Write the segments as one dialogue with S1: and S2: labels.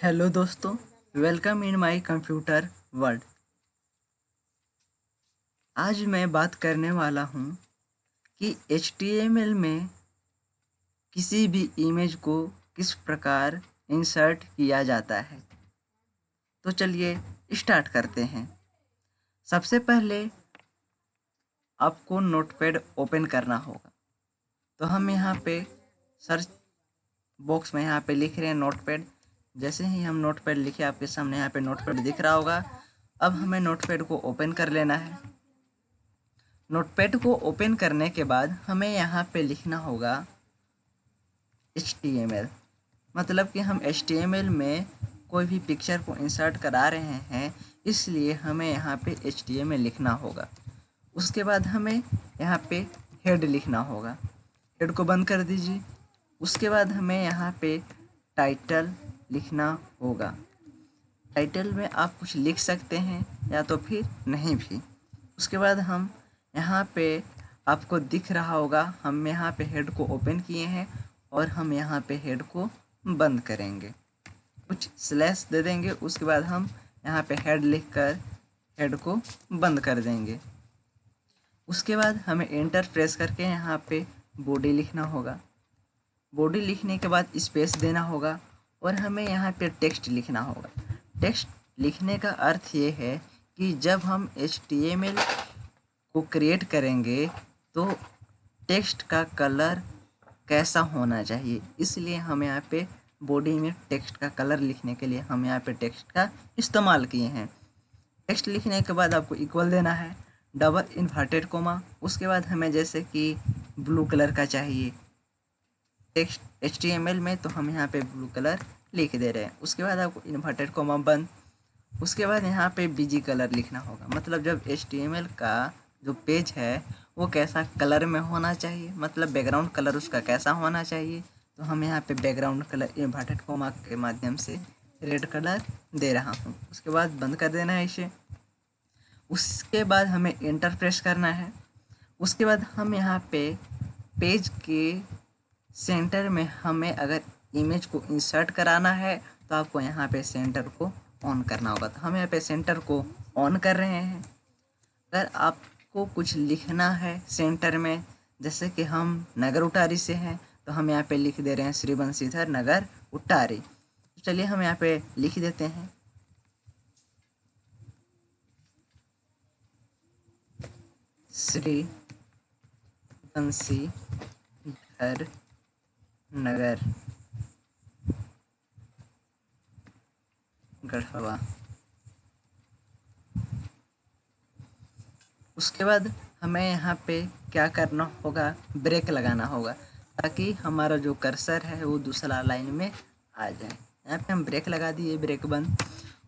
S1: Hello दोस्तों, welcome in my computer world. आज मैं बात करने वाला हूँ कि HTML में किसी भी इमेज को किस प्रकार इंसर्ट किया जाता है। तो चलिए स्टार्ट करते हैं। सबसे पहले आपको नोटपैड ओपन करना होगा। तो हम यहाँ पे सर्च बॉक्स में यहाँ पे लिख रहे हैं नोटपैड। जैसे ही हम नोटपैड लिखे आपके सामने यहाँ पे नोटपैड दिख रहा होगा। अब हमें नोटपैड को ओपन कर लेना है। नोटपैड को ओपन करने के बाद हमें यहाँ पे लिखना होगा HTML। मतलब कि हम HTML में कोई भी पिक्चर को इंसर्ट करा रहे हैं, इसलिए हमें यहाँ पे HTML लिखना होगा। उसके बाद हमें यहाँ पे हेड लिखना होगा। हेड को बंद कर दीजिए। उसके बाद हमें यहाँ पे टाइटल लिखना होगा। टाइटल में आप कुछ लिख सकते हैं या तो फिर नहीं भी। उसके बाद हम यहाँ पे आपको दिख रहा होगा, हम यहाँ पे हेड को ओपन किए हैं और हम यहाँ पे हेड को बंद करेंगे। कुछ स्लैश दे देंगे। उसके बाद हम यहाँ पे हेड लिखकर हेड को बंद कर देंगे। उसके बाद हमें एंटर प्रेस करके यहाँ पे बॉडी लिखना होगा। बॉडी लिखने के बाद स्पेस देना होगा और हमें यहाँ पे टेक्स्ट लिखना होगा। टेक्स्ट लिखने का अर्थ ये है कि जब हम HTML को क्रिएट करेंगे तो टेक्स्ट का कलर कैसा होना चाहिए, इसलिए हम यहाँ पे बॉडी में टेक्स्ट का कलर लिखने के लिए हम यहाँ पे टेक्स्ट का इस्तेमाल किए हैं। टेक्स्ट लिखने के बाद आपको इक्वल देना है, डबल इन्वर्टेड कोमा। उसके बाद हमें जैसे कि ब्लू कलर का चाहिए टेक्स्ट HTML में, तो हम यहाँ पे ब्लू कलर लिख दे रहे हैं। उसके बाद आपको इन्वर्टेड कोमा बंद। उसके बाद यहाँ पे बीजी कलर लिखना होगा। मतलब जब HTML का जो पेज है वो कैसा कलर में होना चाहिए, मतलब बैकग्राउंड कलर उसका कैसा होना चाहिए, तो हम यहाँ पे बैकग्राउंड कलर इन्वर्टेड कोमा के माध्यम से रेड कलर दे रहा हूँ। उसके बाद बंद कर देना है इसे। उसके बाद हमें एंटर प्रेस करना है। उसके बाद हम यहाँ पे पेज के सेंटर में हमें अगर इमेज को इंसर्ट कराना है तो आपको यहाँ पे सेंटर को ऑन करना होगा। तो हम यहाँ पे सेंटर को ऑन कर रहे हैं। अगर आपको कुछ लिखना है सेंटर में, जैसे कि हम नगर उटारी से हैं, तो हम यहाँ पे लिख दे रहे हैं श्री बंशीधर नगर उटारी। तो चलिए हम यहाँ पे लिख देते हैं श्री बंशीधर नगर गढ़वा। उसके बाद हमें यहाँ पे क्या करना होगा, ब्रेक लगाना होगा ताकि हमारा जो कर्सर है वो दूसरा लाइन में आ जाए। यहाँ पे हम ब्रेक लगा दिए, ब्रेक बंद।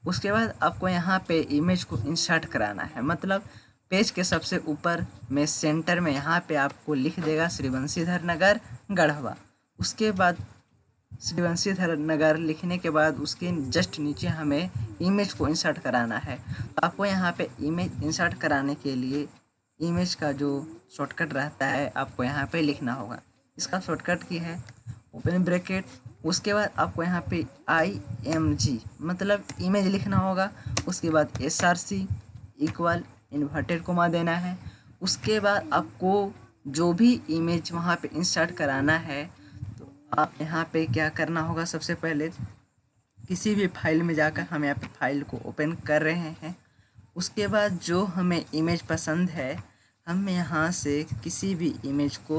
S1: उसके बाद आपको यहाँ पे इमेज को इंसर्ट कराना है। मतलब पेज के सबसे ऊपर में सेंटर में यहाँ पे आपको लिख देगा श्री बंशीधर नगर गढ़वा। उसके बाद श्री बंशीधर नगर लिखने के बाद उसके जस्ट नीचे हमें इमेज को इंसर्ट कराना है। तो आपको यहाँ पे इमेज इंसर्ट कराने के लिए इमेज का जो शॉर्टकट रहता है आपको यहाँ पे लिखना होगा। इसका शॉर्टकट की है ओपन ब्रैकेट। उसके बाद आपको यहाँ पे IMG मतलब इमेज लिखना होगा। उसके बाद SRC इक्वल इन्वर्टेड कोमा देना है। उसके बाद आपको जो भी इमेज वहाँ पे इंसर्ट कराना है तो आप यहाँ पे क्या करना होगा, सबसे पहले किसी भी फाइल में जाकर हम यहाँ पे फाइल को ओपन कर रहे हैं। उसके बाद जो हमें इमेज पसंद है हम यहाँ से किसी भी इमेज को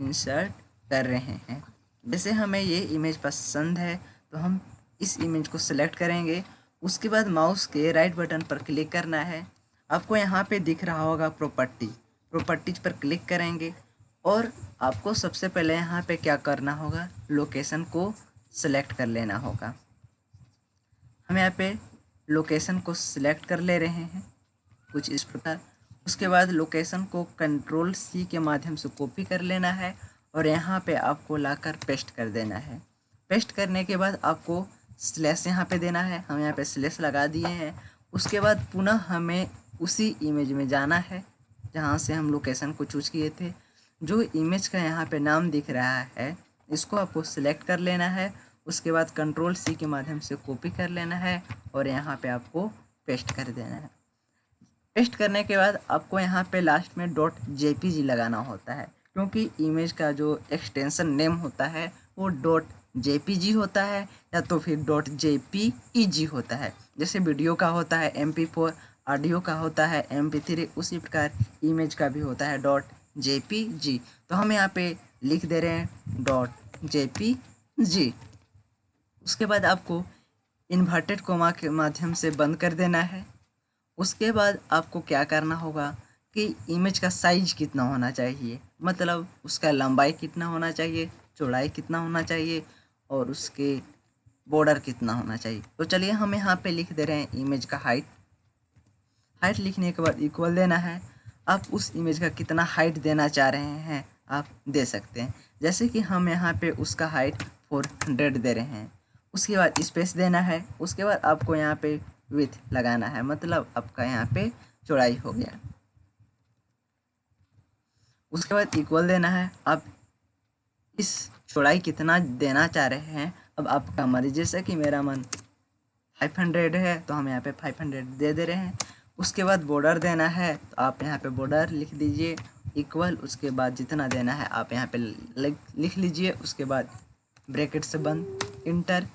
S1: इंसर्ट कर रहे हैं। जैसे हमें ये इमेज पसंद है तो हम इस इमेज को सिलेक्ट करेंगे। उसके बाद माउस के राइट बटन पर क्लिक करना है। आपको यहाँ पे दिख रहा होगा प्रॉपर्टीज पर क्लिक करेंगे और आपको सबसे पहले यहाँ पे क्या करना होगा, लोकेशन को सिलेक्ट कर लेना होगा। हम यहाँ पे लोकेशन को सिलेक्ट कर ले रहे हैं कुछ इस प्रकार। उसके बाद लोकेशन को Ctrl+C के माध्यम से कॉपी कर लेना है और यहाँ पे आपको लाकर पेस्ट कर देना है। पेस्ट करने के बाद आपको स्लैश यहाँ पे देना है। हम यहाँ पे स्लैश लगा दिए हैं। उसके बाद पुनः हमें उसी इमेज में जाना है जहाँ से हम लोकेशन को चूज किए थे। जो इमेज का यहाँ पे नाम दिख रहा है इसको आपको सिलेक्ट कर लेना है। उसके बाद कंट्रोल सी के माध्यम से कॉपी कर लेना है और यहाँ पे आपको पेस्ट कर देना है। पेस्ट करने के बाद आपको यहाँ पे लास्ट में .jpg लगाना होता है, क्योंकि इमेज का जो एक्सटेंशन नेम होता है वो .jpg होता है या तो फिर .jpeg होता है। जैसे वीडियो का होता है MP4, ऑडियो का होता है MP3, उसी प्रकार इमेज का भी होता है .jpg। तो हम यहाँ पे लिख दे रहे हैं .jpg। उसके बाद आपको इन्वर्टेड कोमा के माध्यम से बंद कर देना है। उसके बाद आपको क्या करना होगा कि इमेज का साइज कितना होना चाहिए, मतलब उसका लंबाई कितना होना चाहिए, चौड़ाई कितना होना चाहिए और उसके बॉर्डर कितना होना चाहिए। तो चलिए हम यहाँ पे लिख दे रहे हैं इमेज का हाइट लिखने के बाद इक्वल देना है। आप उस इमेज का कितना हाइट देना चाह रहे हैं आप दे सकते हैं। जैसे कि हम यहाँ पे उसका हाइट 400 दे रहे हैं। उसके बाद स्पेस देना है। उसके बाद आपको यहाँ पे विड्थ लगाना है, मतलब आपका यहाँ पे चौड़ाई हो गया। उसके बाद इक्वल देना है। आप इस चौड़ाई कितना देना चाह रहे हैं अब आपका मर्जी, जैसे कि मेरा मन 500 है तो हम यहाँ पे 500 दे रहे हैं। उसके बाद बॉर्डर देना है, तो आप यहाँ पे बॉर्डर लिख दीजिए इक्वल। उसके बाद जितना देना है आप यहाँ पे लिख लीजिए। उसके बाद ब्रैकेट से बंद, इंटर।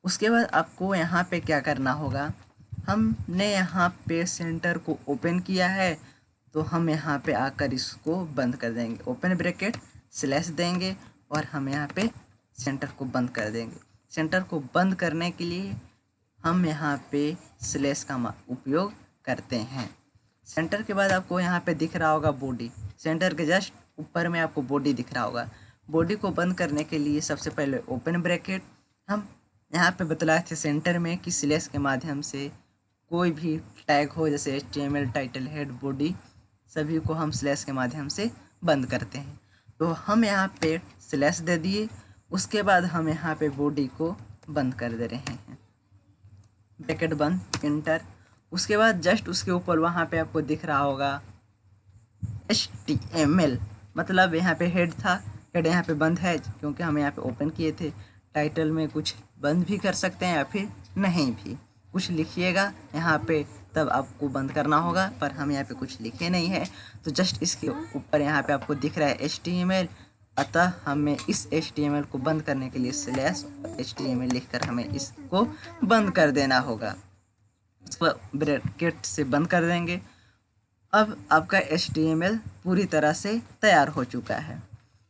S1: उसके बाद आपको यहाँ पे क्या करना होगा, हमने यहाँ पे सेंटर को ओपन किया है तो हम यहाँ पे आकर इसको बंद कर देंगे। ओपन ब्रैकेट स्लैश देंगे और हम यहाँ पे सेंटर को बंद कर देंगे। सेंटर को बंद करने के लिए हम यहाँ पे स्लैश का उपयोग करते हैं। सेंटर के बाद आपको यहाँ पे दिख रहा होगा बॉडी, सेंटर के जस्ट ऊपर में आपको बॉडी दिख रहा होगा। बॉडी को बंद करने के लिए सबसे पहले ओपन ब्रैकेट, हम यहाँ पे बतलाए थे सेंटर में कि स्लैश के माध्यम से कोई भी टैग हो, जैसे HTML, टाइटल, हेड, बॉडी, सभी को हम स्लैश के माध्यम से बंद करते हैं। तो हम यहाँ पे स्लैश दे दिए। उसके बाद हम यहाँ पे बॉडी को बंद कर दे रहे हैं, ब्रैकेट बंद, इंटर। उसके बाद जस्ट उसके ऊपर वहाँ पे आपको दिख रहा होगा HTML, मतलब यहाँ पे हेड था, हेड यहाँ पे बंद है क्योंकि हम यहाँ पे ओपन किए थे। टाइटल में कुछ बंद भी कर सकते हैं या फिर नहीं भी, कुछ लिखिएगा यहाँ पे तब आपको बंद करना होगा, पर हम यहाँ पे कुछ लिखे नहीं है तो जस्ट इसके ऊपर यहाँ पे आपको दिख रहा है HTML। अतः हमें इस HTML को बंद करने के लिए स्लैश HTML लिखकर हमें इसको बंद कर देना होगा। इसको ब्रैकेट से बंद कर देंगे। अब आपका HTML पूरी तरह से तैयार हो चुका है।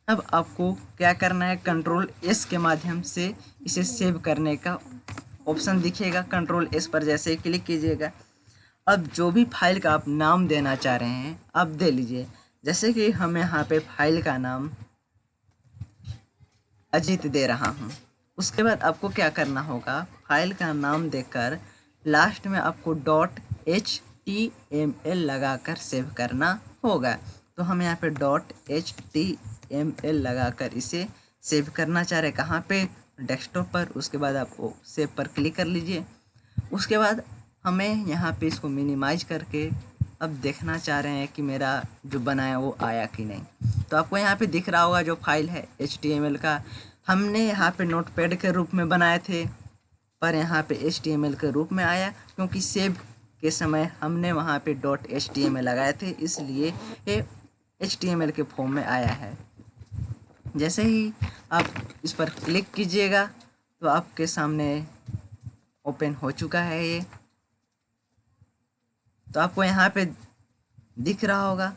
S1: अब आपको क्या करना है, कंट्रोल S के माध्यम से इसे सेव करने का ऑप्शन दिखेगा। कंट्रोल S पर जैसे ही क्लिक कीजिएगा, अब जो भी फाइल का आप नाम देना चाह रहे हैं आप दे लीजिए। जैसे कि हम यहाँ पे फाइल का नाम अजीत दे रहा हूँ। उसके बाद आपको क्या करना होगा, फाइल का नाम देकर लास्ट में आपको .html लगाकर सेव करना होगा। तो हम यहाँ पे .html लगाकर इसे सेव करना चाह रहे हैं। कहाँ पे, डेस्कटॉप पर। उसके बाद आपको सेव पर क्लिक कर लीजिए। उसके बाद हमें यहाँ पे इसको मिनिमाइज करके अब देखना चाह रहे हैं कि मेरा जो बनाया वो आया कि नहीं। तो आपको यहाँ पे दिख रहा होगा जो फाइल है HTML का, हमने यहाँ पे नोटपैड के रूप में बनाए थे पर यहाँ पे HTML के रूप में आया, क्योंकि सेव के समय हमने वहाँ पे .html लगाए थे, इसलिए ये HTML के फॉर्म में आया है। जैसे ही आप इस पर क्लिक कीजिएगा तो आपके सामने ओपन हो चुका है ये। तो आपको यहाँ पे दिख रहा होगा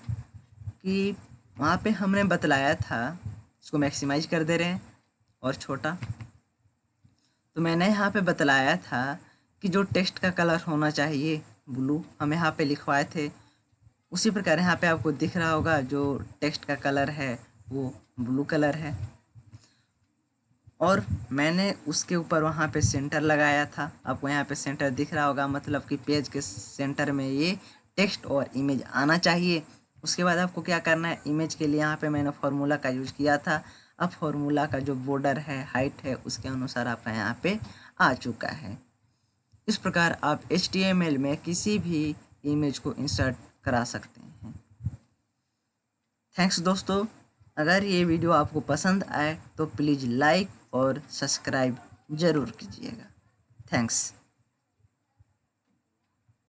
S1: कि वहाँ पे हमने बतलाया था, इसको मैक्सिमाइज कर दे रहे हैं और छोटा। तो मैंने यहाँ पे बतलाया था कि जो टेक्स्ट का कलर होना चाहिए ब्लू, हम यहाँ पे लिखवाए थे। उसी प्रकार यहाँ पे आपको दिख रहा होगा जो टेक्स्ट का कलर है वो ब्लू कलर है। और मैंने उसके ऊपर वहाँ पे सेंटर लगाया था। आपको यहाँ पे सेंटर दिख रहा होगा, मतलब कि पेज के सेंटर में ये टेक्स्ट और इमेज आना चाहिए। उसके बाद आपको क्या करना है, इमेज के लिए यहाँ पे मैंने फार्मूला का यूज किया था। अब फार्मूला का जो बॉर्डर है, हाइट है, उसके अनुसार आपका यहाँ पे आ चुका है। इस प्रकार आप HTML में किसी भी इमेज को इंसर्ट करा सकते हैं। थैंक्स दोस्तों। अगर ये वीडियो आपको पसंद आए तो प्लीज़ लाइक और सब्सक्राइब ज़रूर कीजिएगा। थैंक्स।